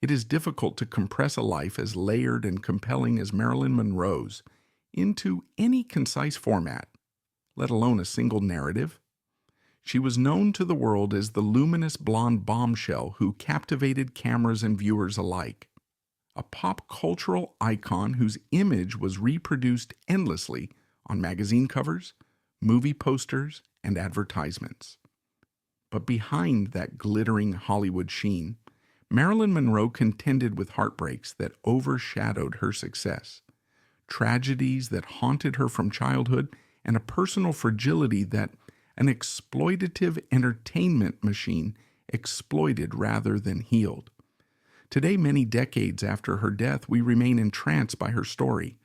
It is difficult to compress a life as layered and compelling as Marilyn Monroe's into any concise format, let alone a single narrative. She was known to the world as the luminous blonde bombshell who captivated cameras and viewers alike, a pop cultural icon whose image was reproduced endlessly on magazine covers, movie posters, and advertisements. But behind that glittering Hollywood sheen, Marilyn Monroe contended with heartbreaks that overshadowed her success, tragedies that haunted her from childhood, and a personal fragility that an exploitative entertainment machine exploited rather than healed. Today, many decades after her death, we remain entranced by her story,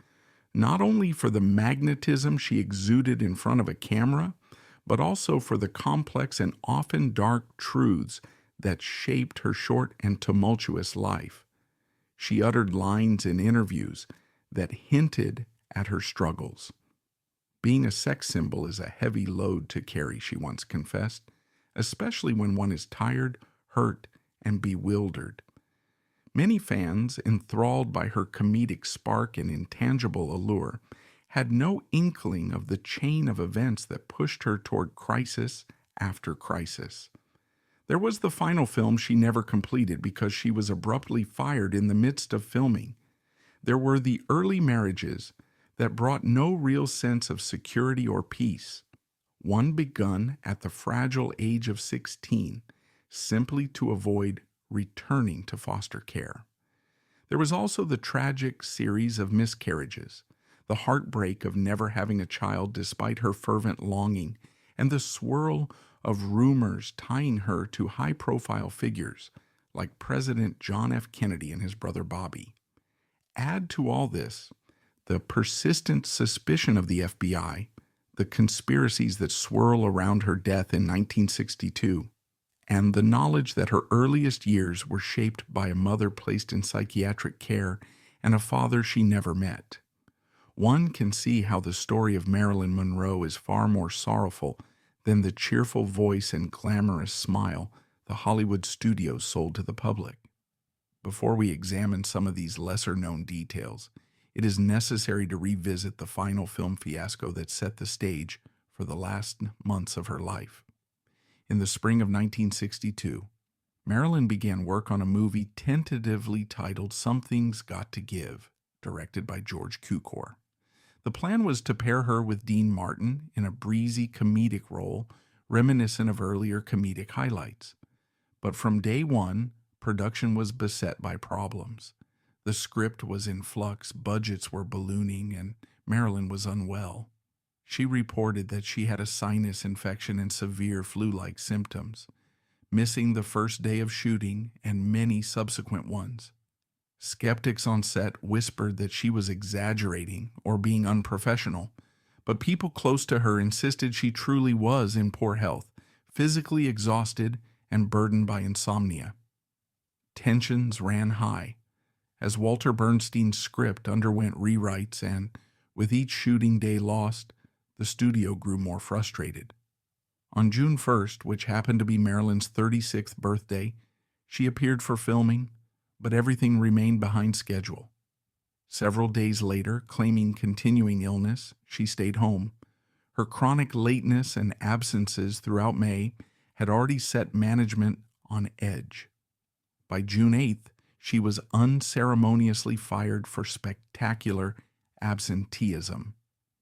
not only for the magnetism she exuded in front of a camera, but also for the complex and often dark truths that shaped her short and tumultuous life. She uttered lines in interviews that hinted at her struggles. Being a sex symbol is a heavy load to carry, she once confessed, especially when one is tired, hurt, and bewildered. Many fans, enthralled by her comedic spark and intangible allure, had no inkling of the chain of events that pushed her toward crisis after crisis. There was the final film she never completed because she was abruptly fired in the midst of filming. There were the early marriages that brought no real sense of security or peace, one begun at the fragile age of 16, simply to avoid returning to foster care. There was also the tragic series of miscarriages, the heartbreak of never having a child despite her fervent longing, and the swirl of rumors tying her to high-profile figures like President John F. Kennedy and his brother Bobby. Add to all this the persistent suspicion of the FBI, the conspiracies that swirl around her death in 1962, and the knowledge that her earliest years were shaped by a mother placed in psychiatric care and a father she never met. One can see how the story of Marilyn Monroe is far more sorrowful than the cheerful voice and glamorous smile the Hollywood studios sold to the public. Before we examine some of these lesser-known details, it is necessary to revisit the final film fiasco that set the stage for the last months of her life. In the spring of 1962, Marilyn began work on a movie tentatively titled Something's Got to Give, directed by George Cukor. The plan was to pair her with Dean Martin in a breezy comedic role reminiscent of earlier comedic highlights. But from day one, production was beset by problems. The script was in flux, budgets were ballooning, and Marilyn was unwell. She reported that she had a sinus infection and severe flu-like symptoms, missing the first day of shooting and many subsequent ones. Skeptics on set whispered that she was exaggerating or being unprofessional, but people close to her insisted she truly was in poor health, physically exhausted and burdened by insomnia. Tensions ran high as Walter Bernstein's script underwent rewrites, and with each shooting day lost, the studio grew more frustrated. On June 1st, which happened to be Marilyn's 36th birthday, she appeared for filming, but everything remained behind schedule. Several days later, claiming continuing illness, she stayed home. Her chronic lateness and absences throughout May had already set management on edge. By June 8th, she was unceremoniously fired for spectacular absenteeism,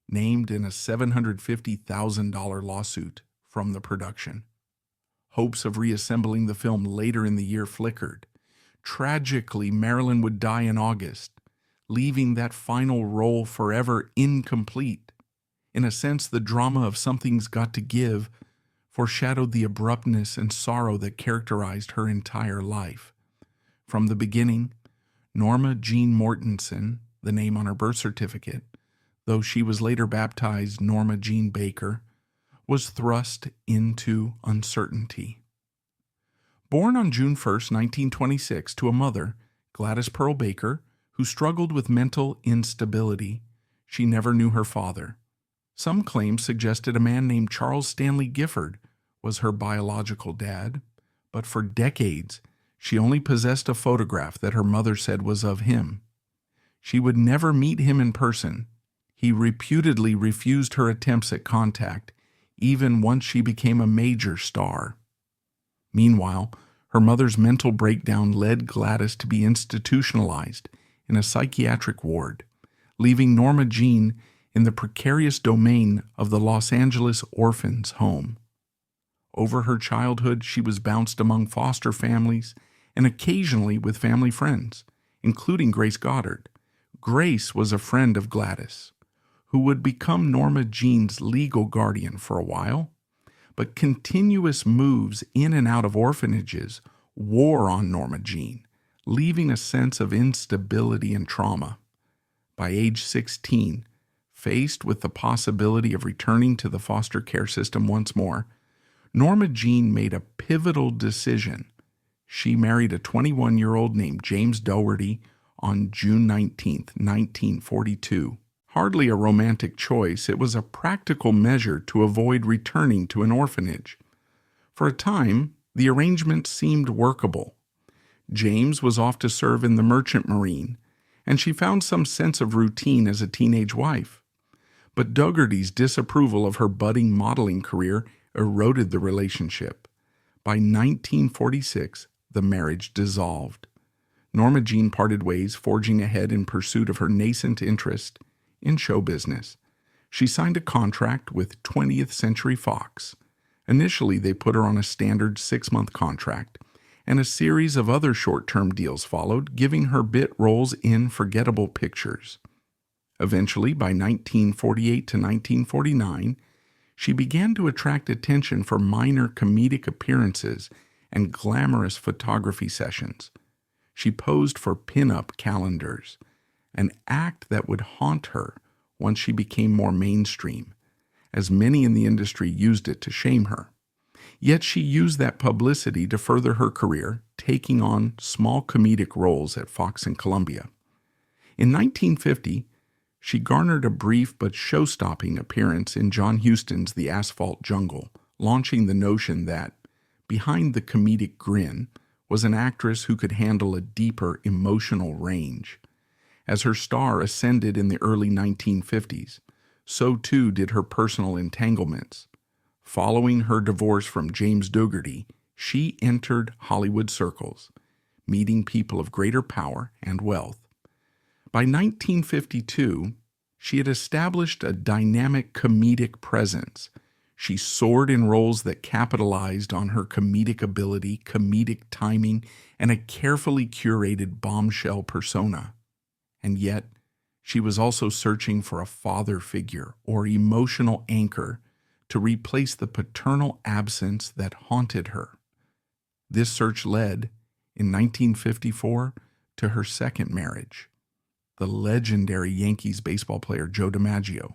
named in a $750,000 lawsuit from the production. Hopes of reassembling the film later in the year flickered. Tragically, Marilyn would die in August, leaving that final role forever incomplete. In a sense, the drama of Something's Got to Give foreshadowed the abruptness and sorrow that characterized her entire life. From the beginning, Norma Jean Mortensen, the name on her birth certificate, though she was later baptized Norma Jean Baker, was thrust into uncertainty. Born on June 1, 1926, to a mother, Gladys Pearl Baker, who struggled with mental instability, she never knew her father. Some claims suggested a man named Charles Stanley Gifford was her biological dad, but for decades, She only possessed a photograph that her mother said was of him. She would never meet him in person. He reputedly refused her attempts at contact, even once she became a major star. Meanwhile, her mother's mental breakdown led Gladys to be institutionalized in a psychiatric ward, leaving Norma Jean in the precarious domain of the Los Angeles orphans' home. Over her childhood, she was bounced among foster families and occasionally with family friends, including Grace Goddard. Grace was a friend of Gladys, who would become Norma Jean's legal guardian for a while, but continuous moves in and out of orphanages wore on Norma Jean, leaving a sense of instability and trauma. By age 16, faced with the possibility of returning to the foster care system once more, Norma Jean made a pivotal decision. She married a 21-year-old named James Dougherty on June 19, 1942. Hardly a romantic choice, it was a practical measure to avoid returning to an orphanage. For a time, the arrangement seemed workable. James was off to serve in the Merchant Marine, and she found some sense of routine as a teenage wife. But Dougherty's disapproval of her budding modeling career eroded the relationship. By 1946, the marriage dissolved. Norma Jean parted ways, forging ahead in pursuit of her nascent interest in show business. She signed a contract with 20th Century Fox. Initially, they put her on a standard 6-month contract, and a series of other short-term deals followed, giving her bit roles in forgettable pictures. Eventually, by 1948 to 1949, she began to attract attention for minor comedic appearances and glamorous photography sessions. She posed for pin-up calendars, an act that would haunt her once she became more mainstream, as many in the industry used it to shame her. Yet she used that publicity to further her career, taking on small comedic roles at Fox and Columbia. In 1950, she garnered a brief but show-stopping appearance in John Huston's The Asphalt Jungle, launching the notion that, behind the comedic grin, was an actress who could handle a deeper emotional range. As her star ascended in the early 1950s, so too did her personal entanglements. Following her divorce from James Dougherty, she entered Hollywood circles, meeting people of greater power and wealth. By 1952, she had established a dynamic comedic presence. She soared in roles that capitalized on her comedic ability, comedic timing, and a carefully curated bombshell persona. And yet, she was also searching for a father figure or emotional anchor to replace the paternal absence that haunted her. This search led, in 1954, to her second marriage, the legendary Yankees baseball player Joe DiMaggio,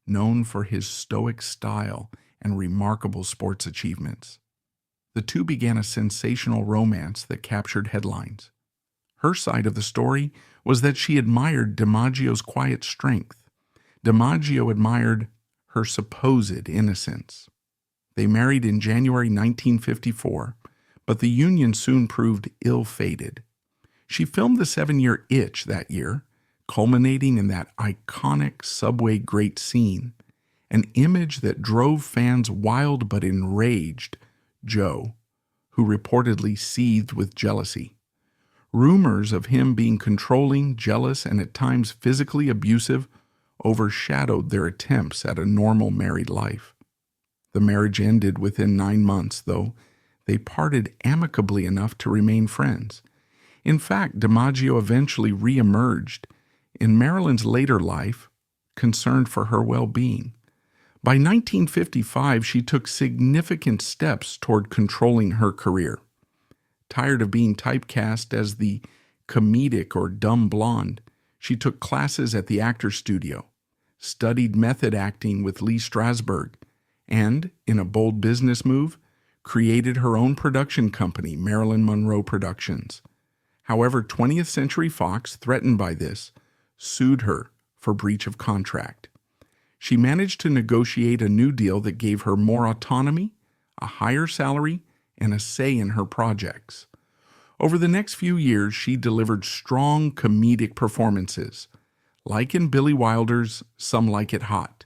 known for his stoic style and remarkable sports achievements. The two began a sensational romance that captured headlines. Her side of the story was that she admired DiMaggio's quiet strength. DiMaggio admired her supposed innocence. They married in January 1954, but the union soon proved ill-fated. She filmed The 7-Year Itch that year, culminating in that iconic subway grate scene, an image that drove fans wild but enraged Joe, who reportedly seethed with jealousy. Rumors of him being controlling, jealous, and at times physically abusive overshadowed their attempts at a normal married life. The marriage ended within 9 months, though they parted amicably enough to remain friends. In fact, DiMaggio eventually re-emerged in Marilyn's later life, concerned for her well-being. By 1955, she took significant steps toward controlling her career. Tired of being typecast as the comedic or dumb blonde, she took classes at the Actors Studio, studied method acting with Lee Strasberg, and, in a bold business move, created her own production company, Marilyn Monroe Productions. However, 20th Century Fox, threatened by this, sued her for breach of contract. She managed to negotiate a new deal that gave her more autonomy, a higher salary, and a say in her projects. Over the next few years, she delivered strong comedic performances, like in Billy Wilder's Some Like It Hot,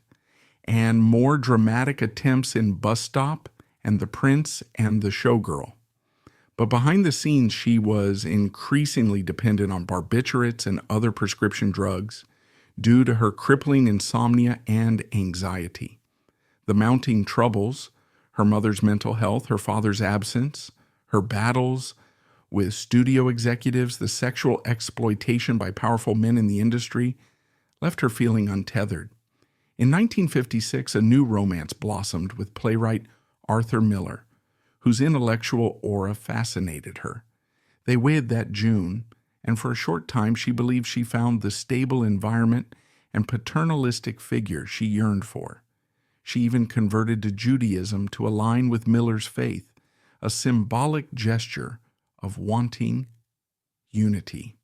and more dramatic attempts in Bus Stop and The Prince and The Showgirl. But behind the scenes, she was increasingly dependent on barbiturates and other prescription drugs due to her crippling insomnia and anxiety. The mounting troubles, her mother's mental health, her father's absence, her battles with studio executives, the sexual exploitation by powerful men in the industry, left her feeling untethered. In 1956, a new romance blossomed with playwright Arthur Miller, whose intellectual aura fascinated her. They wed that June, and for a short time she believed she found the stable environment and paternalistic figure she yearned for. She even converted to Judaism to align with Miller's faith, a symbolic gesture of wanting unity.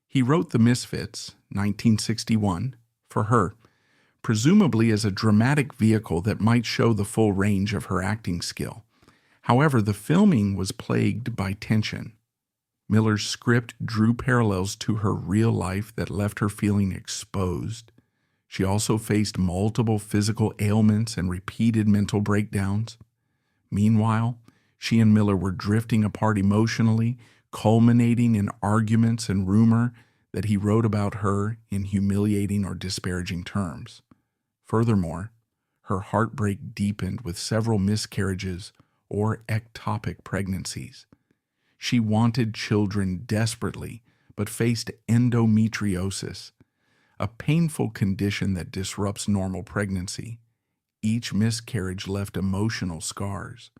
He wrote The Misfits, 1961, for her, presumably as a dramatic vehicle that might show the full range of her acting skill. However, the filming was plagued by tension. Miller's script drew parallels to her real life that left her feeling exposed. She also faced multiple physical ailments and repeated mental breakdowns. Meanwhile, she and Miller were drifting apart emotionally, culminating in arguments and rumor that he wrote about her in humiliating or disparaging terms. Furthermore, her heartbreak deepened with several miscarriages or ectopic pregnancies. She wanted children desperately, but faced endometriosis, a painful condition that disrupts normal pregnancy. Each miscarriage left emotional scars.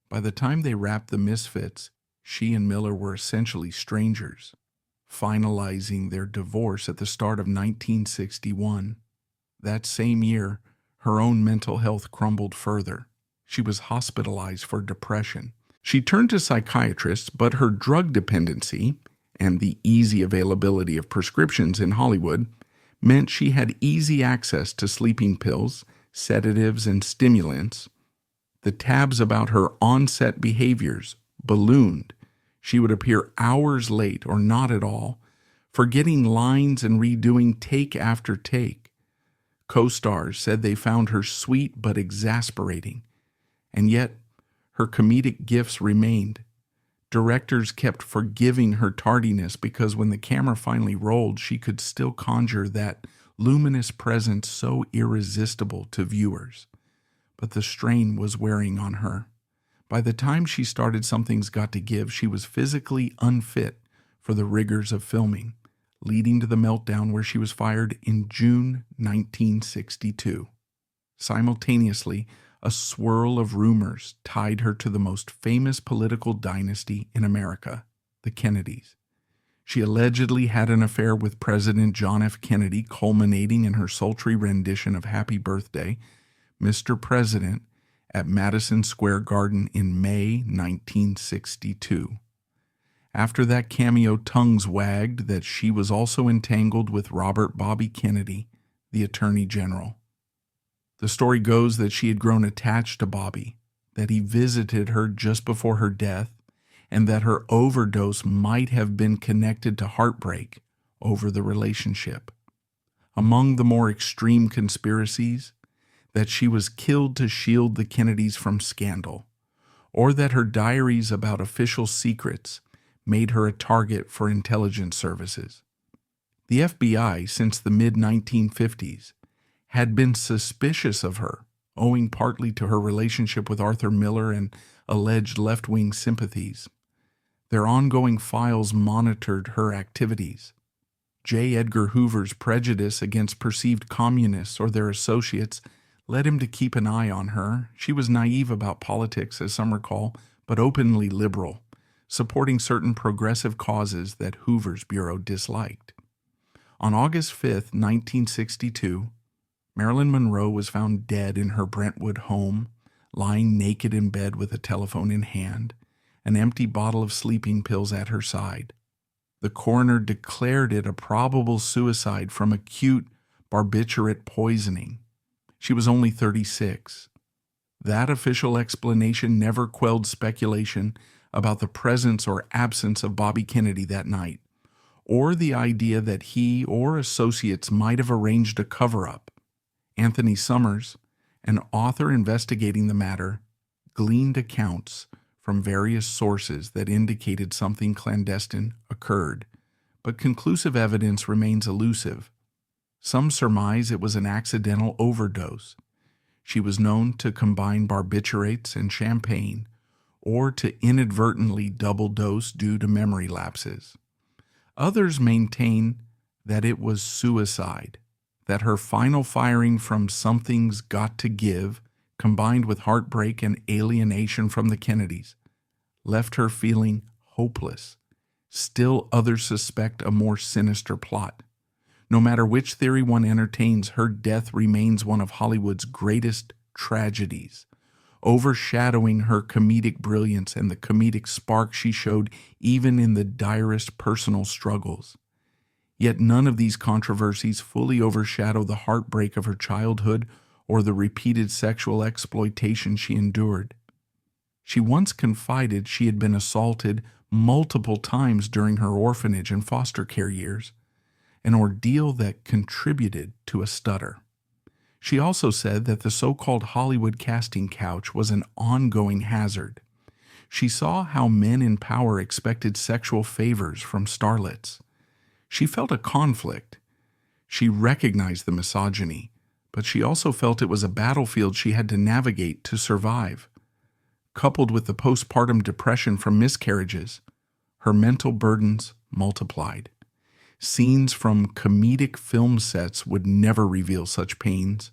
By the time they wrapped The Misfits, she and Miller were essentially strangers, finalizing their divorce at the start of 1961. That same year, her own mental health crumbled further. She was hospitalized for depression. She turned to psychiatrists, but her drug dependency and the easy availability of prescriptions in Hollywood meant she had easy access to sleeping pills, sedatives, and stimulants. The tabs about her on-set behaviors ballooned. She would appear hours late or not at all, forgetting lines and redoing take after take. Co-stars said they found her sweet but exasperating, and yet her comedic gifts remained. Directors kept forgiving her tardiness because when the camera finally rolled, she could still conjure that luminous presence so irresistible to viewers. But the strain was wearing on her. By the time she started Something's Got to Give, she was physically unfit for the rigors of filming, leading to the meltdown where she was fired in June 1962. Simultaneously, a swirl of rumors tied her to the most famous political dynasty in America, the Kennedys. She allegedly had an affair with President John F. Kennedy, culminating in her sultry rendition of Happy Birthday, Mr. President, at Madison Square Garden in May 1962. After that cameo, tongues wagged that she was also entangled with Robert Bobby Kennedy, the Attorney General. The story goes that she had grown attached to Bobby, that he visited her just before her death, and that her overdose might have been connected to heartbreak over the relationship. Among the more extreme conspiracies, that she was killed to shield the Kennedys from scandal, or that her diaries about official secrets made her a target for intelligence services. The FBI, since the mid-1950s, had been suspicious of her, owing partly to her relationship with Arthur Miller and alleged left-wing sympathies. Their ongoing files monitored her activities. J. Edgar Hoover's prejudice against perceived communists or their associates led him to keep an eye on her. She was naive about politics, as some recall, but openly liberal, supporting certain progressive causes that Hoover's bureau disliked. On August 5, 1962, Marilyn Monroe was found dead in her Brentwood home, lying naked in bed with a telephone in hand, an empty bottle of sleeping pills at her side. The coroner declared it a probable suicide from acute barbiturate poisoning. She was only 36. That official explanation never quelled speculation about the presence or absence of Bobby Kennedy that night, or the idea that he or associates might have arranged a cover-up. Anthony Summers, an author investigating the matter, gleaned accounts from various sources that indicated something clandestine occurred, but conclusive evidence remains elusive. Some surmise it was an accidental overdose. She was known to combine barbiturates and champagne, or to inadvertently double dose due to memory lapses. Others maintain that it was suicide, that her final firing from Something's Got to Give, combined with heartbreak and alienation from the Kennedys, left her feeling hopeless. Still others suspect a more sinister plot. No matter which theory one entertains, her death remains one of Hollywood's greatest tragedies, overshadowing her comedic brilliance and the comedic spark she showed even in the direst personal struggles. Yet none of these controversies fully overshadow the heartbreak of her childhood or the repeated sexual exploitation she endured. She once confided she had been assaulted multiple times during her orphanage and foster care years, an ordeal that contributed to a stutter. She also said that the so-called Hollywood casting couch was an ongoing hazard. She saw how men in power expected sexual favors from starlets. She felt a conflict. She recognized the misogyny, but she also felt it was a battlefield she had to navigate to survive. Coupled with the postpartum depression from miscarriages, her mental burdens multiplied. Scenes from comedic film sets would never reveal such pains,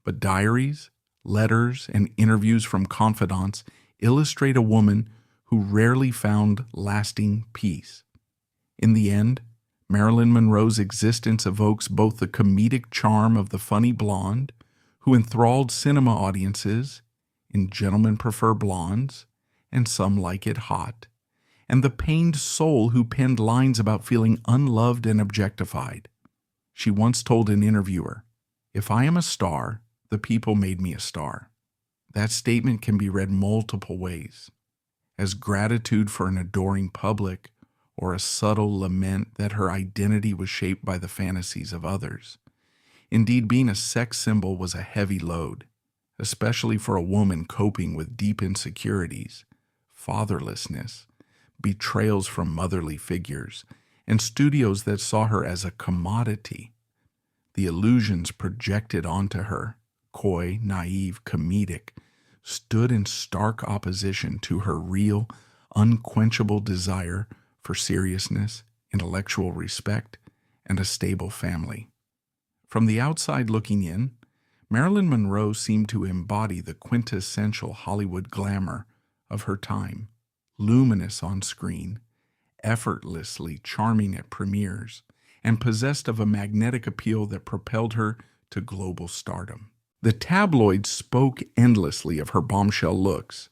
but diaries, letters, and interviews from confidants illustrate a woman who rarely found lasting peace. In the end, Marilyn Monroe's existence evokes both the comedic charm of the funny blonde, who enthralled cinema audiences in Gentlemen Prefer Blondes and Some Like It Hot, and the pained soul who penned lines about feeling unloved and objectified. She once told an interviewer, "If I am a star, the people made me a star." That statement can be read multiple ways, as gratitude for an adoring public, or a subtle lament that her identity was shaped by the fantasies of others. Indeed, being a sex symbol was a heavy load, especially for a woman coping with deep insecurities, fatherlessness, betrayals from motherly figures, and studios that saw her as a commodity. The illusions projected onto her, coy, naive, comedic, stood in stark opposition to her real, unquenchable desire for seriousness, intellectual respect, and a stable family. From the outside looking in, Marilyn Monroe seemed to embody the quintessential Hollywood glamour of her time, luminous on screen, effortlessly charming at premieres, and possessed of a magnetic appeal that propelled her to global stardom. The tabloids spoke endlessly of her bombshell looks.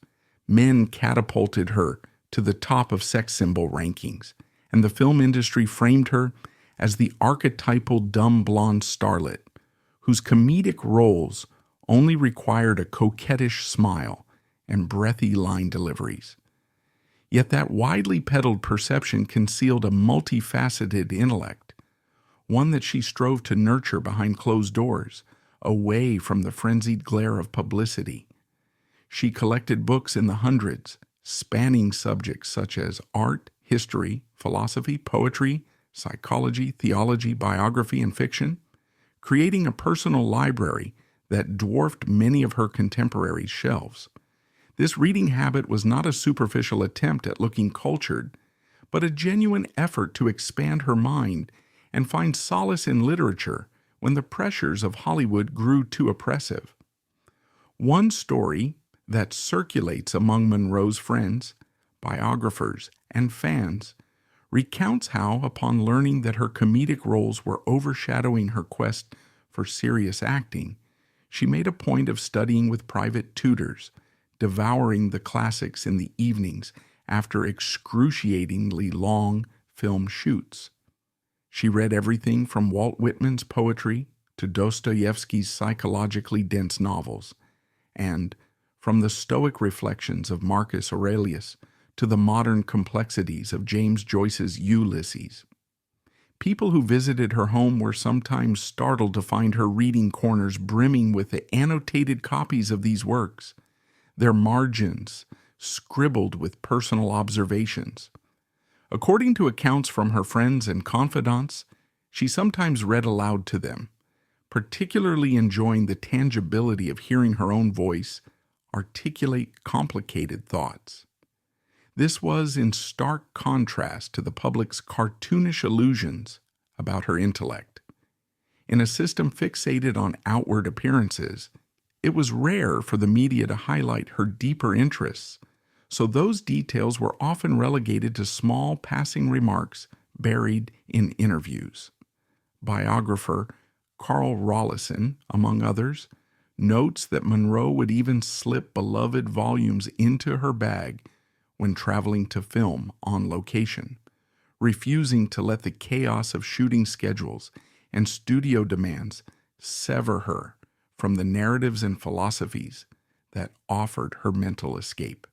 Men catapulted her to the top of sex symbol rankings, and the film industry framed her as the archetypal dumb blonde starlet, whose comedic roles only required a coquettish smile and breathy line deliveries. Yet that widely peddled perception concealed a multifaceted intellect, one that she strove to nurture behind closed doors, away from the frenzied glare of publicity. She collected books in the hundreds, spanning subjects such as art, history, philosophy, poetry, psychology, theology, biography, and fiction, creating a personal library that dwarfed many of her contemporaries' shelves. This reading habit was not a superficial attempt at looking cultured, but a genuine effort to expand her mind and find solace in literature when the pressures of Hollywood grew too oppressive. One story that circulates among Monroe's friends, biographers, and fans recounts how, upon learning that her comedic roles were overshadowing her quest for serious acting, she made a point of studying with private tutors, devouring the classics in the evenings after excruciatingly long film shoots. She read everything from Walt Whitman's poetry to Dostoevsky's psychologically dense novels, and from the Stoic reflections of Marcus Aurelius to the modern complexities of James Joyce's Ulysses. People who visited her home were sometimes startled to find her reading corners brimming with the annotated copies of these works, their margins scribbled with personal observations. According to accounts from her friends and confidants, she sometimes read aloud to them, particularly enjoying the tangibility of hearing her own voice articulate complicated thoughts. This was in stark contrast to the public's cartoonish illusions about her intellect. In a system fixated on outward appearances, it was rare for the media to highlight her deeper interests, so those details were often relegated to small passing remarks buried in interviews. Biographer Carl Rollison, among others, notes that Monroe would even slip beloved volumes into her bag when traveling to film on location, refusing to let the chaos of shooting schedules and studio demands sever her from the narratives and philosophies that offered her mental escape.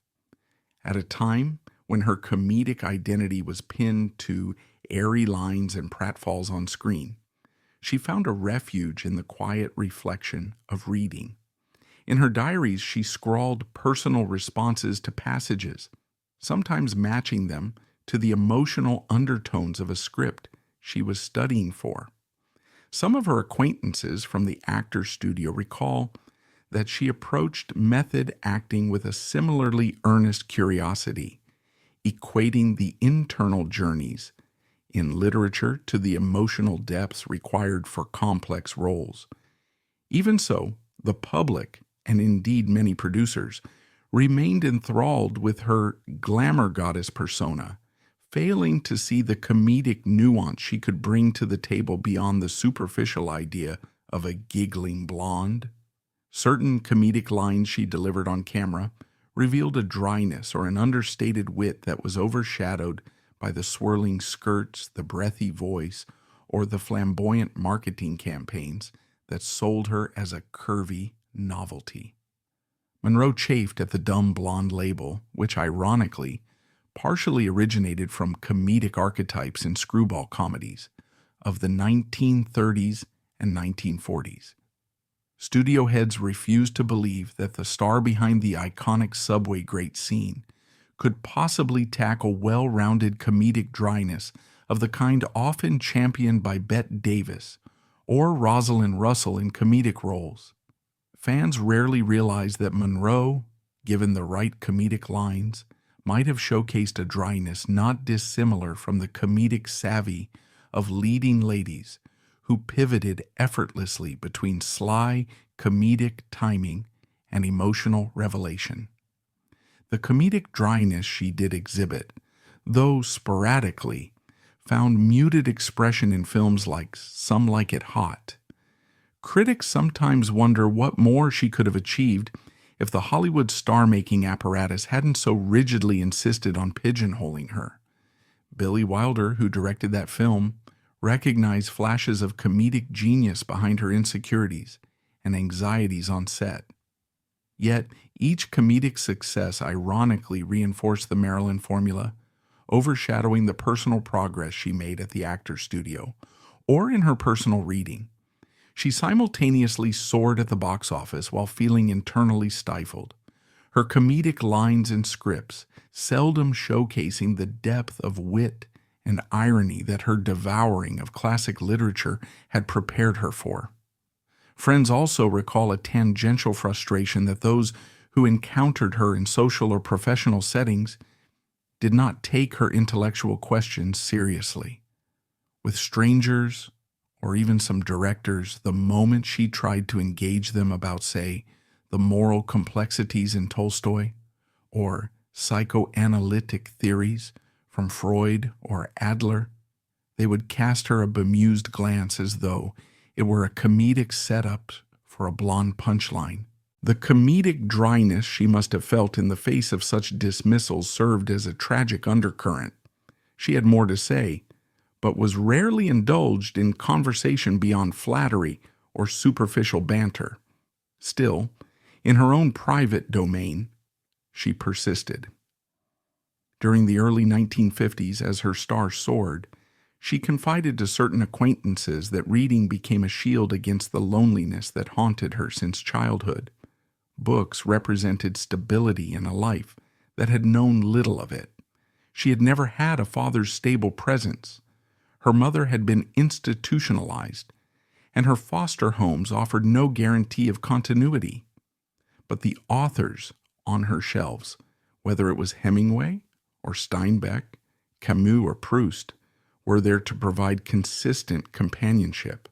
At a time when her comedic identity was pinned to airy lines and pratfalls on screen, she found a refuge in the quiet reflection of reading. In her diaries, she scrawled personal responses to passages, sometimes matching them to the emotional undertones of a script she was studying for. Some of her acquaintances from the actor's studio recall that she approached method acting with a similarly earnest curiosity, equating the internal journeys in literature to the emotional depths required for complex roles. Even so, the public, and indeed many producers, remained enthralled with her glamour goddess persona, failing to see the comedic nuance she could bring to the table beyond the superficial idea of a giggling blonde. Certain comedic lines she delivered on camera revealed a dryness or an understated wit that was overshadowed by the swirling skirts, the breathy voice, or the flamboyant marketing campaigns that sold her as a curvy novelty. Monroe chafed at the dumb blonde label, which ironically partially originated from comedic archetypes in screwball comedies of the 1930s and 1940s. Studio heads refused to believe that the star behind the iconic subway grate scene could possibly tackle well-rounded comedic dryness of the kind often championed by Bette Davis or Rosalind Russell in comedic roles. Fans rarely realized that Monroe, given the right comedic lines, might have showcased a dryness not dissimilar from the comedic savvy of leading ladies who pivoted effortlessly between sly, comedic timing and emotional revelation. The comedic dryness she did exhibit, though sporadically, found muted expression in films like Some Like It Hot. Critics sometimes wonder what more she could have achieved if the Hollywood star-making apparatus hadn't so rigidly insisted on pigeonholing her. Billy Wilder, who directed that film, recognized flashes of comedic genius behind her insecurities and anxieties on set. Yet, each comedic success ironically reinforced the Marilyn formula, overshadowing the personal progress she made at the actor's studio or in her personal reading. She simultaneously soared at the box office while feeling internally stifled, her comedic lines and scripts seldom showcasing the depth of wit and irony that her devouring of classic literature had prepared her for. Friends also recall a tangential frustration that those who encountered her in social or professional settings did not take her intellectual questions seriously. With strangers, or even some directors, the moment she tried to engage them about, say, the moral complexities in Tolstoy, or psychoanalytic theories from Freud or Adler, they would cast her a bemused glance as though it were a comedic setup for a blonde punchline. The comedic dryness she must have felt in the face of such dismissals served as a tragic undercurrent. She had more to say, but was rarely indulged in conversation beyond flattery or superficial banter. Still, in her own private domain, she persisted. During the early 1950s, as her star soared, she confided to certain acquaintances that reading became a shield against the loneliness that haunted her since childhood. Books represented stability in a life that had known little of it. She had never had a father's stable presence. Her mother had been institutionalized, and her foster homes offered no guarantee of continuity. But the authors on her shelves, whether it was Hemingway or Steinbeck, Camus or Proust, were there to provide consistent companionship.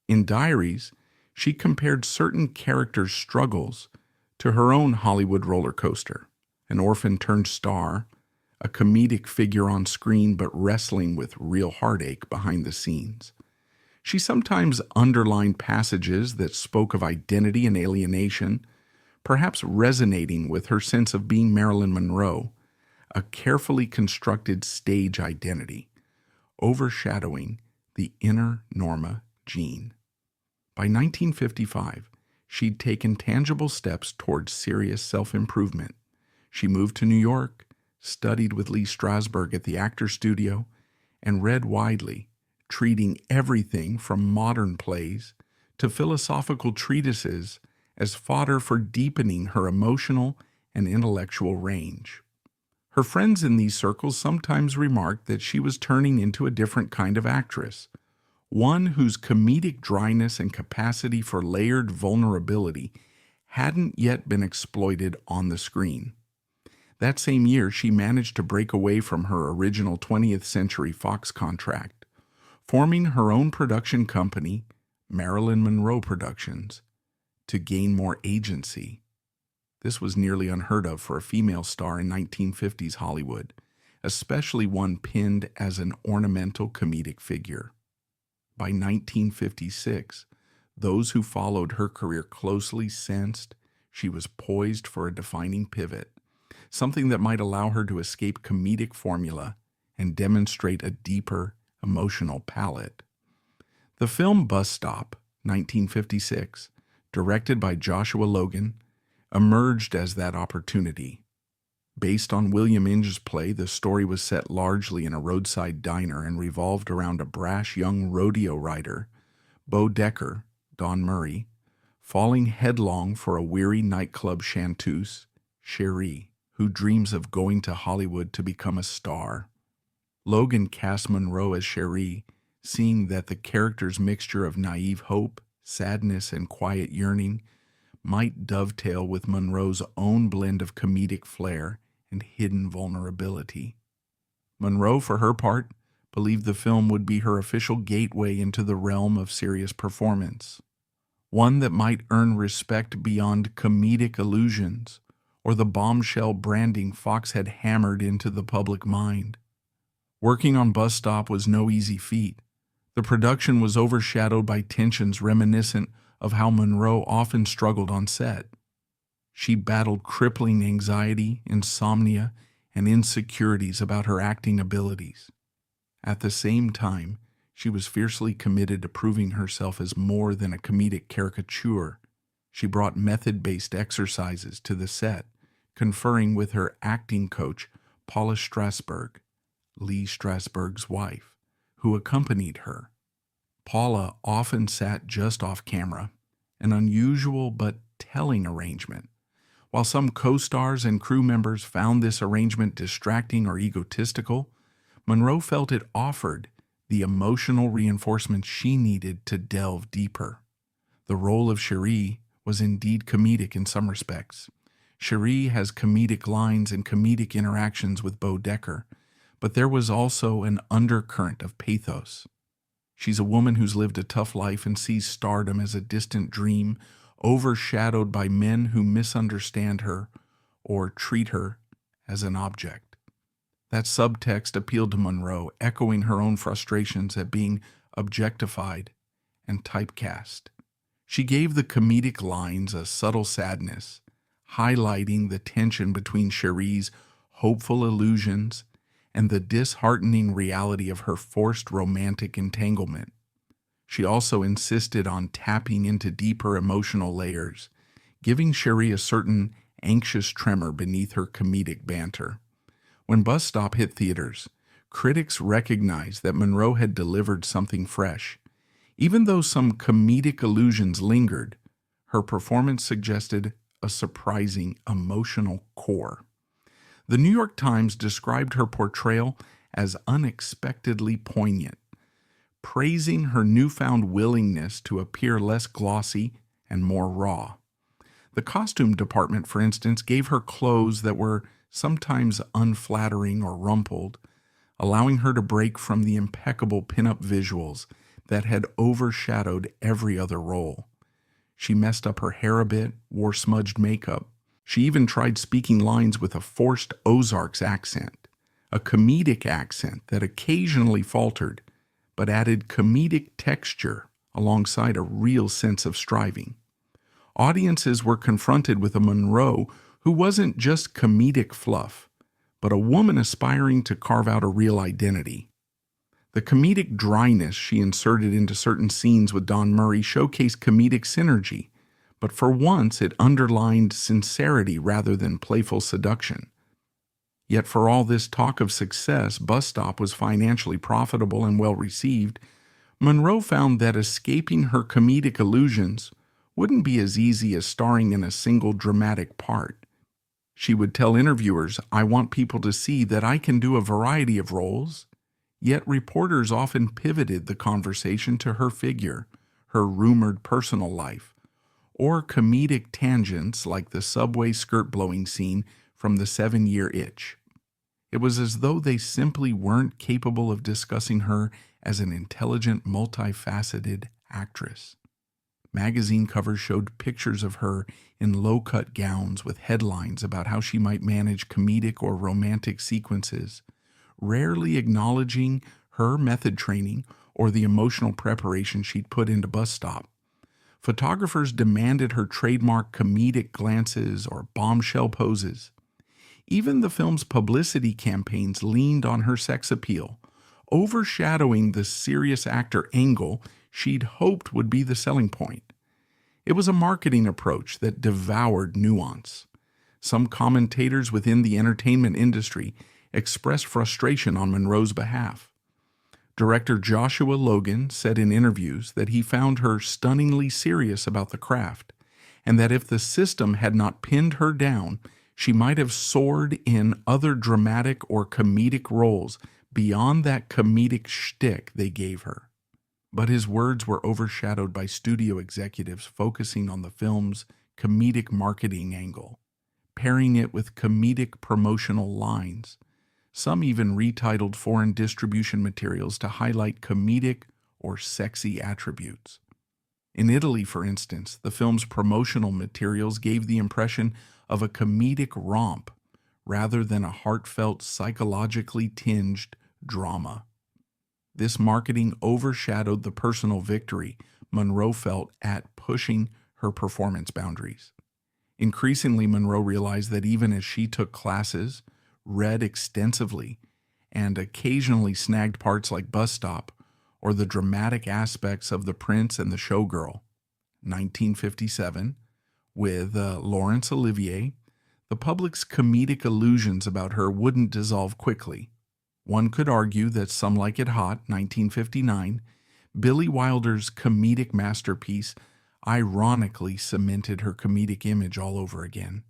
In diaries, she compared certain characters' struggles to her own Hollywood roller coaster, an orphan turned star, a comedic figure on screen but wrestling with real heartache behind the scenes. She sometimes underlined passages that spoke of identity and alienation, perhaps resonating with her sense of being Marilyn Monroe, a carefully constructed stage identity, overshadowing the inner Norma Jean. By 1955, she'd taken tangible steps towards serious self-improvement. She moved to New York, studied with Lee Strasberg at the Actors Studio, and read widely, treating everything from modern plays to philosophical treatises as fodder for deepening her emotional and intellectual range. Her friends in these circles sometimes remarked that she was turning into a different kind of actress, one whose comedic dryness and capacity for layered vulnerability hadn't yet been exploited on the screen. That same year, she managed to break away from her original 20th Century Fox contract, forming her own production company, Marilyn Monroe Productions, to gain more agency. This was nearly unheard of for a female star in 1950s Hollywood, especially one pinned as an ornamental comedic figure. By 1956, those who followed her career closely sensed she was poised for a defining pivot, something that might allow her to escape comedic formula and demonstrate a deeper emotional palette. The film Bus Stop, 1956, directed by Joshua Logan, emerged as that opportunity. Based on William Inge's play, the story was set largely in a roadside diner and revolved around a brash young rodeo rider, Bo Decker, Don Murray, falling headlong for a weary nightclub chanteuse, Cherie, who dreams of going to Hollywood to become a star. Logan cast Monroe as Cherie, seeing that the character's mixture of naive hope, sadness, and quiet yearning might dovetail with Monroe's own blend of comedic flair and hidden vulnerability. Monroe, for her part, believed the film would be her official gateway into the realm of serious performance, one that might earn respect beyond comedic illusions or the bombshell branding Fox had hammered into the public mind. Working on Bus Stop was no easy feat. The production was overshadowed by tensions reminiscent of how Monroe often struggled on set. She battled crippling anxiety, insomnia, and insecurities about her acting abilities. At the same time, she was fiercely committed to proving herself as more than a comedic caricature. She brought method-based exercises to the set, conferring with her acting coach, Paula Strasberg, Lee Strasberg's wife, who accompanied her. Paula often sat just off camera, an unusual but telling arrangement. While some co-stars and crew members found this arrangement distracting or egotistical, Monroe felt it offered the emotional reinforcement she needed to delve deeper. The role of Cherie was indeed comedic in some respects. Cherie has comedic lines and comedic interactions with Bo Decker, but there was also an undercurrent of pathos. She's a woman who's lived a tough life and sees stardom as a distant dream, overshadowed by men who misunderstand her or treat her as an object. That subtext appealed to Monroe, echoing her own frustrations at being objectified and typecast. She gave the comedic lines a subtle sadness, highlighting the tension between Cherie's hopeful illusions and the disheartening reality of her forced romantic entanglement. She also insisted on tapping into deeper emotional layers, giving Cherie a certain anxious tremor beneath her comedic banter. When Bus Stop hit theaters, critics recognized that Monroe had delivered something fresh. Even though some comedic illusions lingered, her performance suggested a surprising emotional core. The New York Times described her portrayal as unexpectedly poignant, praising her newfound willingness to appear less glossy and more raw. The costume department, for instance, gave her clothes that were sometimes unflattering or rumpled, allowing her to break from the impeccable pinup visuals that had overshadowed every other role. She messed up her hair a bit, wore smudged makeup. She even tried speaking lines with a forced Ozarks accent, a comedic accent that occasionally faltered, but added comedic texture alongside a real sense of striving. Audiences were confronted with a Monroe who wasn't just comedic fluff, but a woman aspiring to carve out a real identity. The comedic dryness she inserted into certain scenes with Don Murray showcased comedic synergy, but for once it underlined sincerity rather than playful seduction. Yet for all this talk of success, Bus Stop was financially profitable and well received. Monroe found that escaping her comedic illusions wouldn't be as easy as starring in a single dramatic part. She would tell interviewers, "I want people to see that I can do a variety of roles." Yet reporters often pivoted the conversation to her figure, her rumored personal life, or comedic tangents like the subway skirt-blowing scene from The 7-Year Itch. It was as though they simply weren't capable of discussing her as an intelligent, multifaceted actress. Magazine covers showed pictures of her in low-cut gowns with headlines about how she might manage comedic or romantic sequences, rarely acknowledging her method training or the emotional preparation she'd put into Bus Stop. Photographers demanded her trademark comedic glances or bombshell poses. Even the film's publicity campaigns leaned on her sex appeal, overshadowing the serious actor angle she'd hoped would be the selling point. It was a marketing approach that devoured nuance. Some commentators within the entertainment industry expressed frustration on Monroe's behalf. Director Joshua Logan said in interviews that he found her stunningly serious about the craft, and that if the system had not pinned her down, she might have soared in other dramatic or comedic roles beyond that comedic shtick they gave her. But his words were overshadowed by studio executives focusing on the film's comedic marketing angle, pairing it with comedic promotional lines. Some even retitled foreign distribution materials to highlight comedic or sexy attributes. In Italy, for instance, the film's promotional materials gave the impression of a comedic romp rather than a heartfelt, psychologically tinged drama. This marketing overshadowed the personal victory Monroe felt at pushing her performance boundaries. Increasingly, Monroe realized that even as she took classes, read extensively, and occasionally snagged parts like Bus Stop or the dramatic aspects of The Prince and the Showgirl, 1957, with Laurence Olivier, the public's comedic illusions about her wouldn't dissolve quickly. One could argue that Some Like It Hot, 1959, Billy Wilder's comedic masterpiece, ironically cemented her comedic image all over again.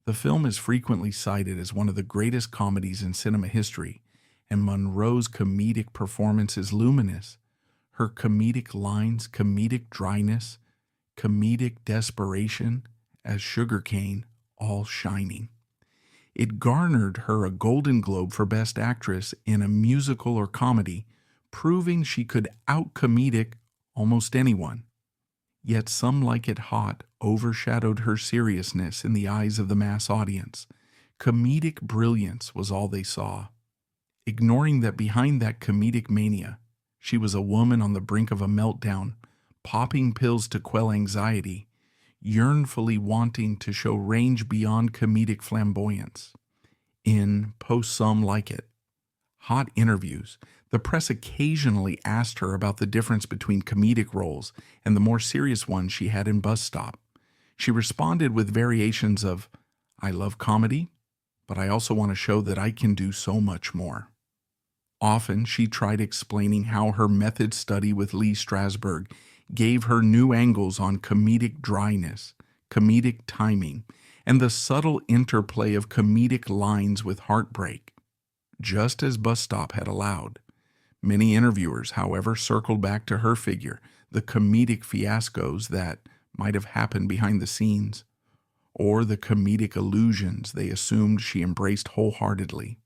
The film is frequently cited as one of the greatest comedies in cinema history, and Monroe's comedic performance is luminous. Her comedic lines, comedic dryness, comedic desperation, as sugarcane, all shining. It garnered her a Golden Globe for Best Actress in a musical or comedy, proving she could out-comedic almost anyone. Yet Some Like It Hot overshadowed her seriousness in the eyes of the mass audience. Comedic brilliance was all they saw. Ignoring that behind that comedic mania, she was a woman on the brink of a meltdown, popping pills to quell anxiety, yearnfully wanting to show range beyond comedic flamboyance. In Post Some Like It, hot interviews, the press occasionally asked her about the difference between comedic roles and the more serious ones she had in Bus Stop. She responded with variations of, "I love comedy, but I also want to show that I can do so much more. Often, she tried explaining how her method study with Lee Strasberg gave her new angles on comedic dryness, comedic timing, and the subtle interplay of comedic lines with heartbreak, just as Bus Stop had allowed. Many interviewers, however, circled back to her figure, the comedic fiascos that might have happened behind the scenes, or the comedic illusions they assumed she embraced wholeheartedly.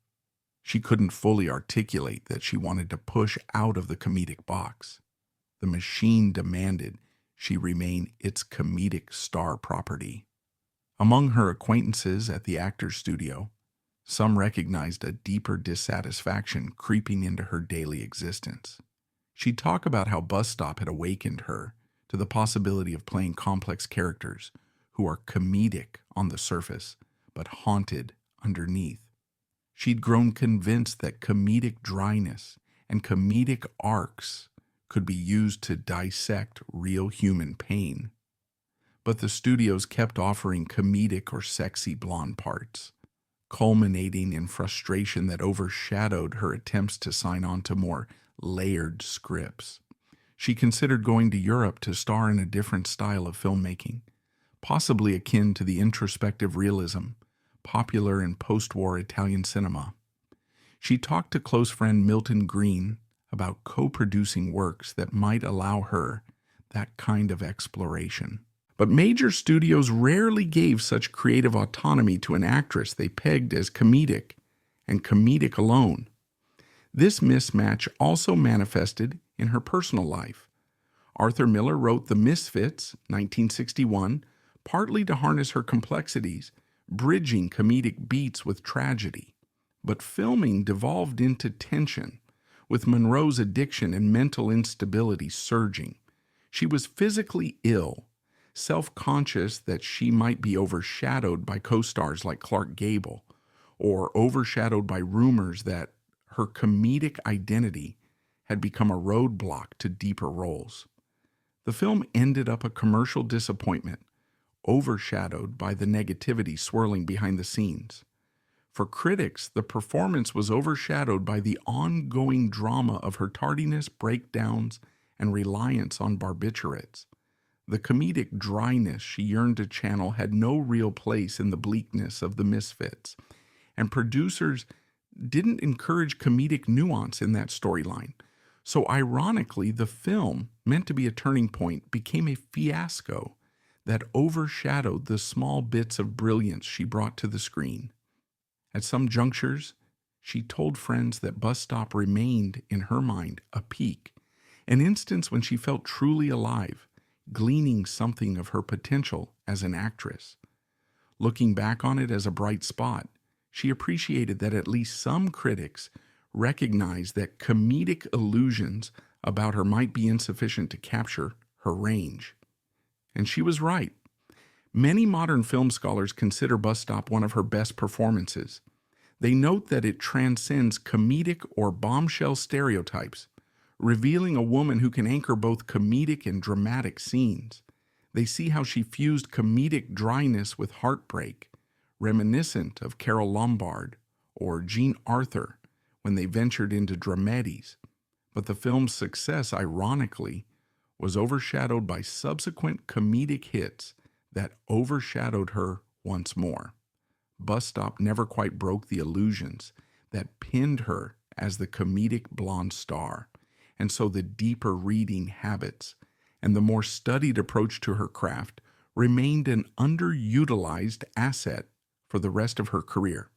She couldn't fully articulate that she wanted to push out of the comedic box. The machine demanded she remain its comedic star property. Among her acquaintances at the actor's studio, some recognized a deeper dissatisfaction creeping into her daily existence. She'd talk about how Bus Stop had awakened her to the possibility of playing complex characters who are comedic on the surface, but haunted underneath. She'd grown convinced that comedic dryness and comedic arcs could be used to dissect real human pain. But the studios kept offering comedic or sexy blonde parts, culminating in frustration that overshadowed her attempts to sign on to more layered scripts. She considered going to Europe to star in a different style of filmmaking, possibly akin to the introspective realism popular in post-war Italian cinema. She talked to close friend Milton Green about co-producing works that might allow her that kind of exploration. But major studios rarely gave such creative autonomy to an actress they pegged as comedic, and comedic alone. This mismatch also manifested in her personal life. Arthur Miller wrote The Misfits, 1961, partly to harness her complexities, bridging comedic beats with tragedy. But filming devolved into tension, with Monroe's addiction and mental instability surging. She was physically ill, self-conscious that she might be overshadowed by co-stars like Clark Gable, or overshadowed by rumors that her comedic identity had become a roadblock to deeper roles. The film ended up a commercial disappointment, overshadowed by the negativity swirling behind the scenes. For critics, the performance was overshadowed by the ongoing drama of her tardiness, breakdowns, and reliance on barbiturates. The comedic dryness she yearned to channel had no real place in the bleakness of the Misfits, and producers didn't encourage comedic nuance in that storyline. So ironically, the film, meant to be a turning point, became a fiasco that overshadowed the small bits of brilliance she brought to the screen. At some junctures, she told friends that Bus Stop remained, in her mind, a peak, an instance when she felt truly alive, gleaning something of her potential as an actress. Looking back on it as a bright spot, she appreciated that at least some critics recognized that comedic illusions about her might be insufficient to capture her range. And she was right. Many modern film scholars consider Bus Stop one of her best performances. They note that it transcends comedic or bombshell stereotypes, revealing a woman who can anchor both comedic and dramatic scenes. They see how she fused comedic dryness with heartbreak, reminiscent of Carole Lombard or Jean Arthur when they ventured into dramedies. But the film's success, ironically, was overshadowed by subsequent comedic hits that overshadowed her once more. Bus Stop never quite broke the illusions that pinned her as the comedic blonde star, and so the deeper reading habits and the more studied approach to her craft remained an underutilized asset for the rest of her career.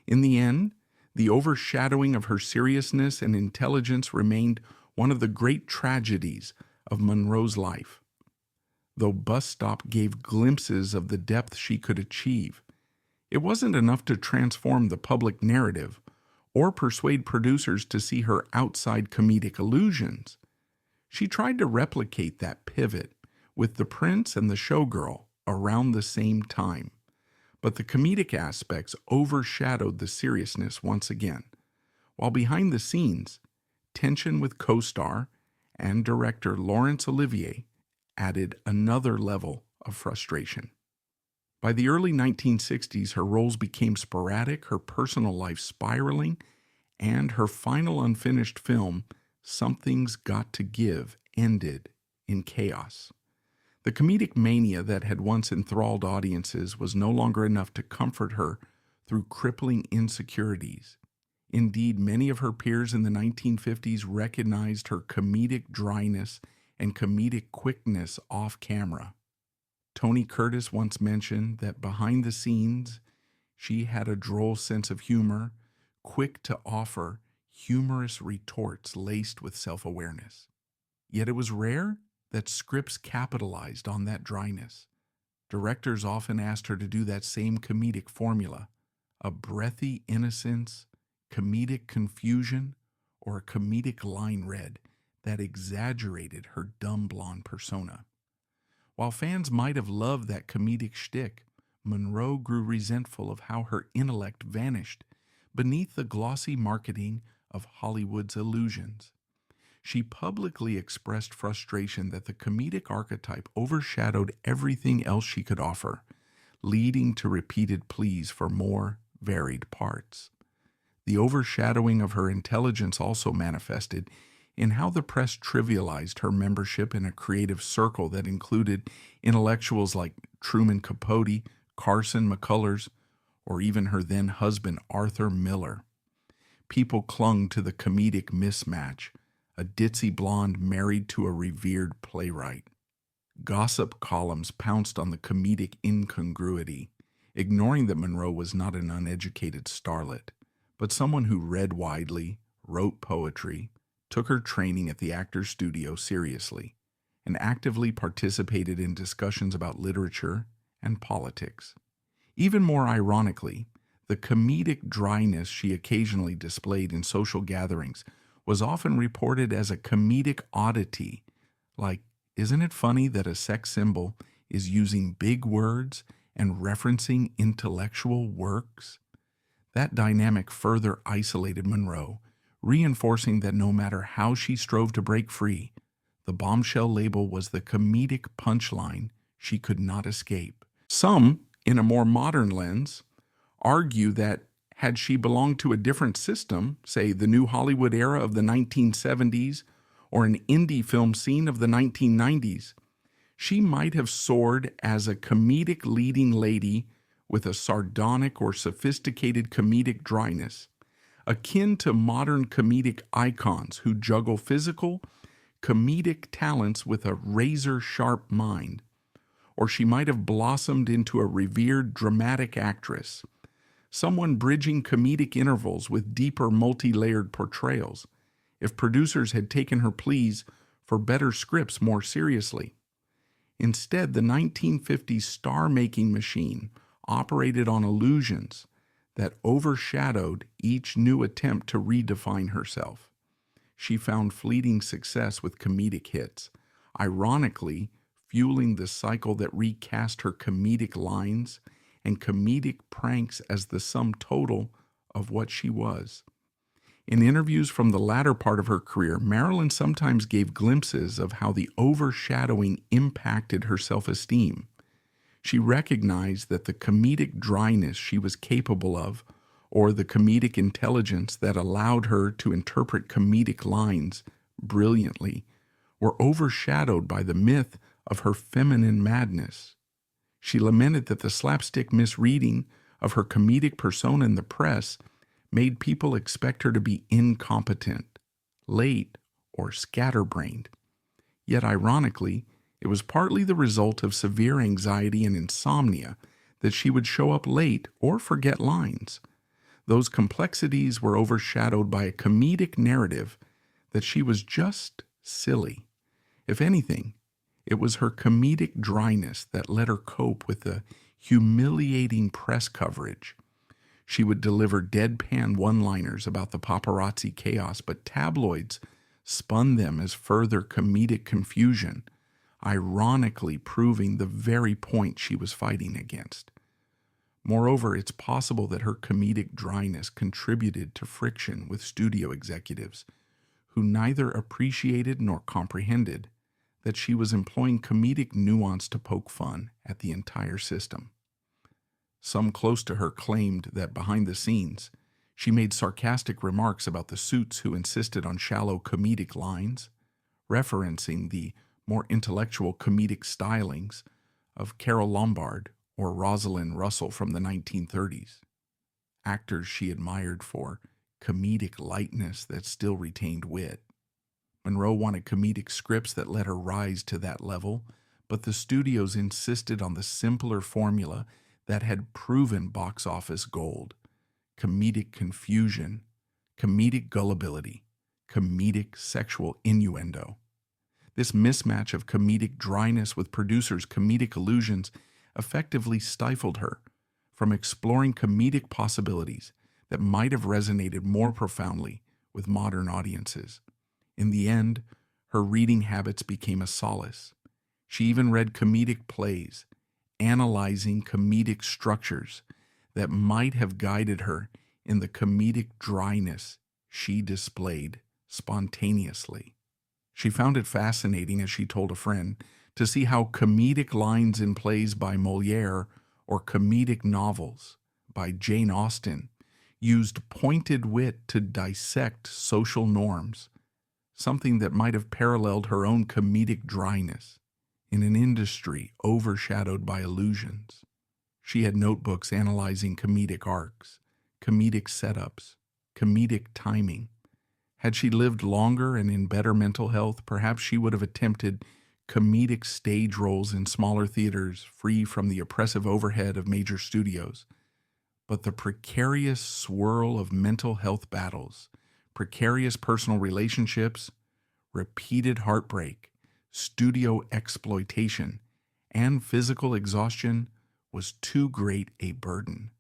In the end, the overshadowing of her seriousness and intelligence remained one of the great tragedies of Monroe's life. Though Bus Stop gave glimpses of the depth she could achieve, it wasn't enough to transform the public narrative or persuade producers to see her outside comedic illusions. She tried to replicate that pivot with The Prince and The Showgirl around the same time, but the comedic aspects overshadowed the seriousness once again, while behind the scenes, tension with co-star and director Laurence Olivier added another level of frustration. By the early 1960s, her roles became sporadic, her personal life spiraling, and her final unfinished film, Something's Got to Give, ended in chaos. The comedic mania that had once enthralled audiences was no longer enough to comfort her through crippling insecurities. Indeed, many of her peers in the 1950s recognized her comedic dryness and comedic quickness off camera. Tony Curtis once mentioned that behind the scenes, she had a droll sense of humor, quick to offer humorous retorts laced with self-awareness. Yet it was rare that scripts capitalized on that dryness. Directors often asked her to do that same comedic formula, a breathy innocence, comedic confusion, or a comedic line read that exaggerated her dumb blonde persona. While fans might have loved that comedic shtick, Monroe grew resentful of how her intellect vanished beneath the glossy marketing of Hollywood's illusions. She publicly expressed frustration that the comedic archetype overshadowed everything else she could offer, leading to repeated pleas for more varied parts. The overshadowing of her intelligence also manifested in how the press trivialized her membership in a creative circle that included intellectuals like Truman Capote, Carson McCullers, or even her then-husband Arthur Miller. People clung to the comedic mismatch, a ditzy blonde married to a revered playwright. Gossip columns pounced on the comedic incongruity, ignoring that Monroe was not an uneducated starlet, but someone who read widely, wrote poetry, took her training at the Actors Studio seriously, and actively participated in discussions about literature and politics. Even more ironically, the comedic dryness she occasionally displayed in social gatherings was often reported as a comedic oddity, like, isn't it funny that a sex symbol is using big words and referencing intellectual works? That dynamic further isolated Monroe, reinforcing that no matter how she strove to break free, the bombshell label was the comedic punchline she could not escape. Some, in a more modern lens, argue that had she belonged to a different system, say the new Hollywood era of the 1970s or an indie film scene of the 1990s, she might have soared as a comedic leading lady with a sardonic or sophisticated comedic dryness, akin to modern comedic icons who juggle physical, comedic talents with a razor-sharp mind. Or she might have blossomed into a revered dramatic actress, someone bridging comedic intervals with deeper multi-layered portrayals, if producers had taken her pleas for better scripts more seriously. Instead, the 1950s star-making machine operated on illusions that overshadowed each new attempt to redefine herself. She found fleeting success with comedic hits, ironically fueling the cycle that recast her comedic lines and comedic pranks as the sum total of what she was. In interviews from the latter part of her career, Marilyn sometimes gave glimpses of how the overshadowing impacted her self-esteem. She recognized that the comedic dryness she was capable of, or the comedic intelligence that allowed her to interpret comedic lines brilliantly, were overshadowed by the myth of her feminine madness. She lamented that the slapstick misreading of her comedic persona in the press made people expect her to be incompetent, late, or scatterbrained. Yet ironically, it was partly the result of severe anxiety and insomnia that she would show up late or forget lines. Those complexities were overshadowed by a comedic narrative that she was just silly. If anything, it was her comedic dryness that let her cope with the humiliating press coverage. She would deliver deadpan one-liners about the paparazzi chaos, but tabloids spun them as further comedic confusion, ironically proving the very point she was fighting against. Moreover, it's possible that her comedic dryness contributed to friction with studio executives, who neither appreciated nor comprehended that she was employing comedic nuance to poke fun at the entire system. Some close to her claimed that behind the scenes, she made sarcastic remarks about the suits who insisted on shallow comedic lines, referencing the more intellectual comedic stylings of Carole Lombard or Rosalind Russell from the 1930s, actors she admired for comedic lightness that still retained wit. Monroe wanted comedic scripts that let her rise to that level, but the studios insisted on the simpler formula that had proven box office gold: comedic confusion, comedic gullibility, comedic sexual innuendo. This mismatch of comedic dryness with producers' comedic illusions effectively stifled her from exploring comedic possibilities that might have resonated more profoundly with modern audiences. In the end, her reading habits became a solace. She even read comedic plays, analyzing comedic structures that might have guided her in the comedic dryness she displayed spontaneously. She found it fascinating, as she told a friend, to see how comedic lines in plays by Molière or comedic novels by Jane Austen used pointed wit to dissect social norms, something that might have paralleled her own comedic dryness in an industry overshadowed by illusions. She had notebooks analyzing comedic arcs, comedic setups, comedic timing. Had she lived longer and in better mental health, perhaps she would have attempted comedic stage roles in smaller theaters, free from the oppressive overhead of major studios. But the precarious swirl of mental health battles, precarious personal relationships, repeated heartbreak, studio exploitation, and physical exhaustion was too great a burden.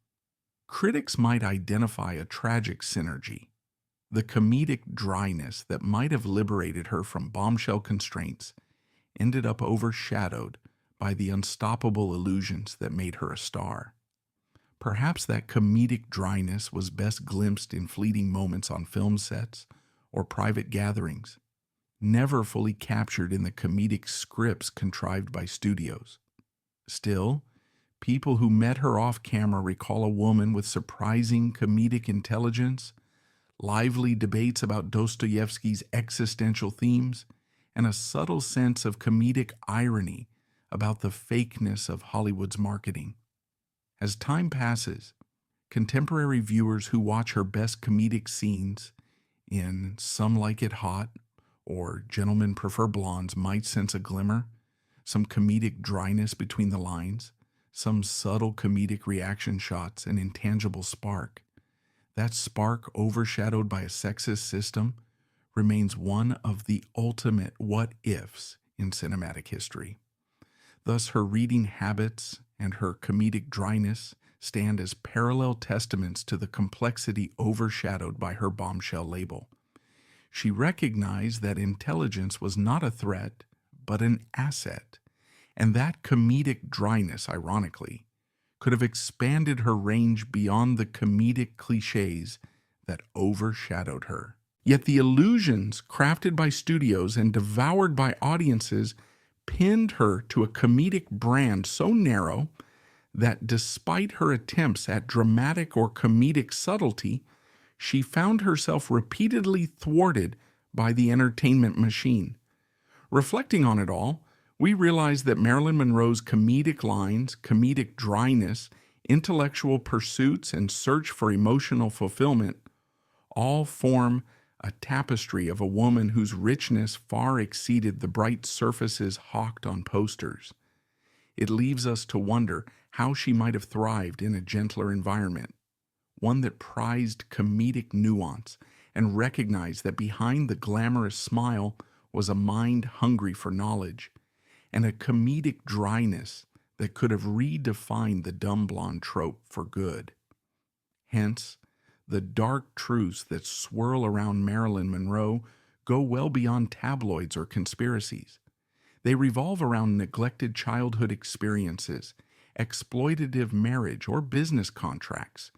Critics might identify a tragic synergy: the comedic dryness that might have liberated her from bombshell constraints ended up overshadowed by the unstoppable illusions that made her a star. Perhaps that comedic dryness was best glimpsed in fleeting moments on film sets or private gatherings, never fully captured in the comedic scripts contrived by studios. Still, people who met her off camera recall a woman with surprising comedic intelligence, lively debates about Dostoevsky's existential themes, and a subtle sense of comedic irony about the fakeness of Hollywood's marketing. As time passes, contemporary viewers who watch her best comedic scenes in Some Like It Hot or Gentlemen Prefer Blondes might sense a glimmer, some comedic dryness between the lines, some subtle comedic reaction shots, an intangible spark. That spark, overshadowed by a sexist system, remains one of the ultimate what-ifs in cinematic history. Thus, her reading habits and her comedic dryness stand as parallel testaments to the complexity overshadowed by her bombshell label. She recognized that intelligence was not a threat, but an asset, and that comedic dryness, ironically, could have expanded her range beyond the comedic cliches that overshadowed her. Yet the illusions crafted by studios and devoured by audiences pinned her to a comedic brand so narrow that despite her attempts at dramatic or comedic subtlety, she found herself repeatedly thwarted by the entertainment machine. Reflecting on it all, we realize that Marilyn Monroe's comedic lines, comedic dryness, intellectual pursuits, and search for emotional fulfillment all form a tapestry of a woman whose richness far exceeded the bright surfaces hawked on posters. It leaves us to wonder how she might have thrived in a gentler environment, one that prized comedic nuance and recognized that behind the glamorous smile was a mind hungry for knowledge, and a comedic dryness that could have redefined the dumb blonde trope for good. Hence, the dark truths that swirl around Marilyn Monroe go well beyond tabloids or conspiracies. They revolve around neglected childhood experiences, exploitative marriage or business contracts,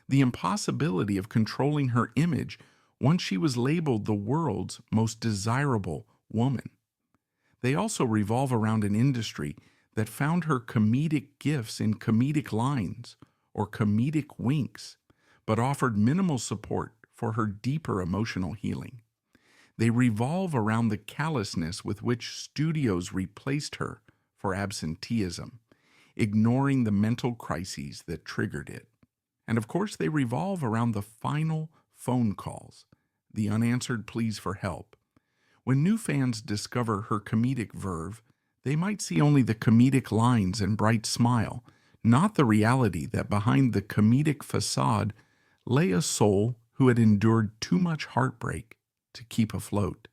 the impossibility of controlling her image once she was labeled the world's most desirable woman. They also revolve around an industry that found her comedic gifts in comedic lines or comedic winks, but offered minimal support for her deeper emotional healing. They revolve around the callousness with which studios replaced her for absenteeism, ignoring the mental crises that triggered it. And of course, they revolve around the final phone calls, the unanswered pleas for help. When new fans discover her comedic verve, they might see only the comedic lines and bright smile, not the reality that behind the comedic facade lay a soul who had endured too much heartbreak to keep afloat.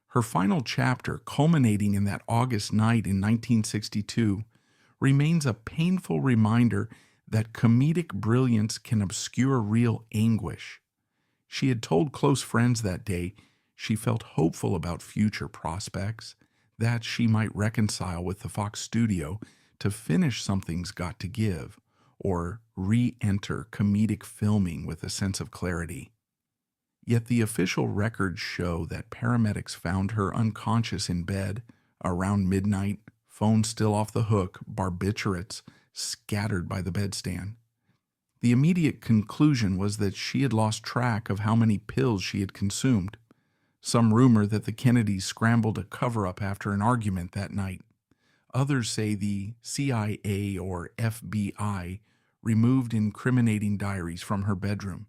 Her final chapter, culminating in that August night in 1962, remains a painful reminder that comedic brilliance can obscure real anguish. She had told close friends that day she felt hopeful about future prospects, that she might reconcile with the Fox studio to finish Something's Got to Give, or re-enter comedic filming with a sense of clarity. Yet the official records show that paramedics found her unconscious in bed around midnight, phone still off the hook, barbiturates scattered by the bedstand. The immediate conclusion was that she had lost track of how many pills she had consumed. Some rumor that the Kennedys scrambled a cover-up after an argument that night. Others say the CIA or FBI removed incriminating diaries from her bedroom.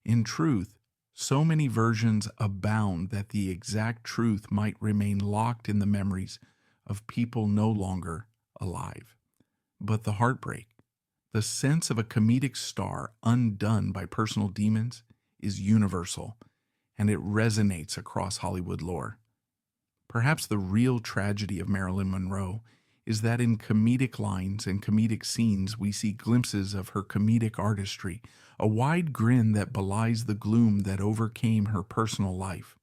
In truth, so many versions abound that the exact truth might remain locked in the memories of people no longer alive. But the heartbreak, the sense of a comedic star undone by personal demons, is universal, and it resonates across Hollywood lore. Perhaps the real tragedy of Marilyn Monroe is that in comedic lines and comedic scenes we see glimpses of her comedic artistry, a wide grin that belies the gloom that overcame her personal life.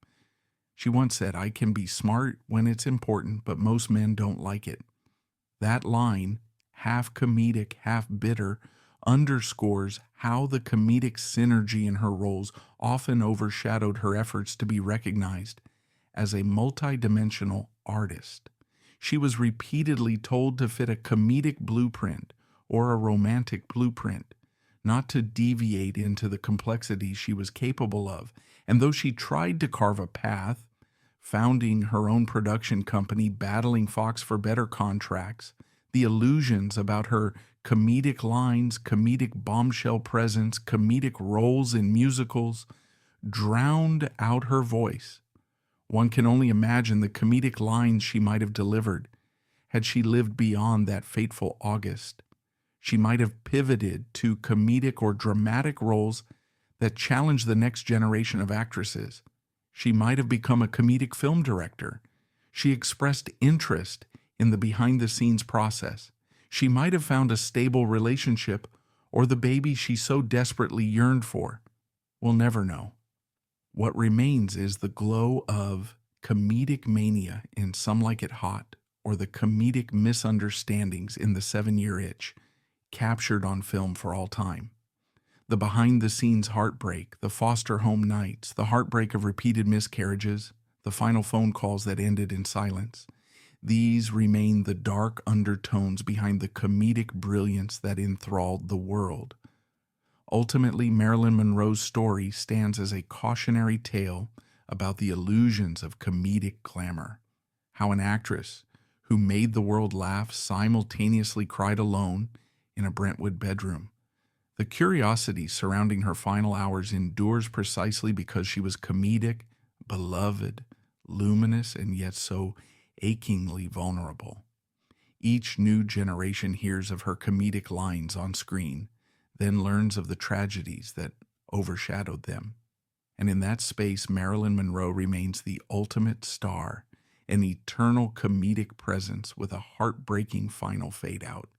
She once said, "I can be smart when it's important, but most men don't like it." That line, half comedic, half bitter, underscores how the comedic synergy in her roles often overshadowed her efforts to be recognized as a multidimensional artist. She was repeatedly told to fit a comedic blueprint or a romantic blueprint, not to deviate into the complexities she was capable of. And though she tried to carve a path, founding her own production company, battling Fox for better contracts, the illusions about her comedic lines, comedic bombshell presence, comedic roles in musicals drowned out her voice. One can only imagine the comedic lines she might have delivered had she lived beyond that fateful August. She might have pivoted to comedic or dramatic roles that challenged the next generation of actresses. She might have become a comedic film director. She expressed interest in the behind-the-scenes process. She might have found a stable relationship or the baby she so desperately yearned for. We'll never know. What remains is the glow of comedic mania in Some Like It Hot, or the comedic misunderstandings in The 7-Year Itch, captured on film for all time. The behind-the-scenes heartbreak, the foster home nights, the heartbreak of repeated miscarriages, the final phone calls that ended in silence. These remain the dark undertones behind the comedic brilliance that enthralled the world. Ultimately, Marilyn Monroe's story stands as a cautionary tale about the illusions of comedic glamour, how an actress who made the world laugh simultaneously cried alone in a Brentwood bedroom. The curiosity surrounding her final hours endures precisely because she was comedic, beloved, luminous, and yet so achingly vulnerable. Each new generation hears of her comedic lines on screen, then learns of the tragedies that overshadowed them. And in that space, Marilyn Monroe remains the ultimate star, an eternal comedic presence with a heartbreaking final fade-out,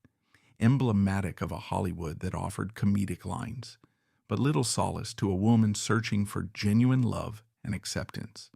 emblematic of a Hollywood that offered comedic lines, but little solace to a woman searching for genuine love and acceptance.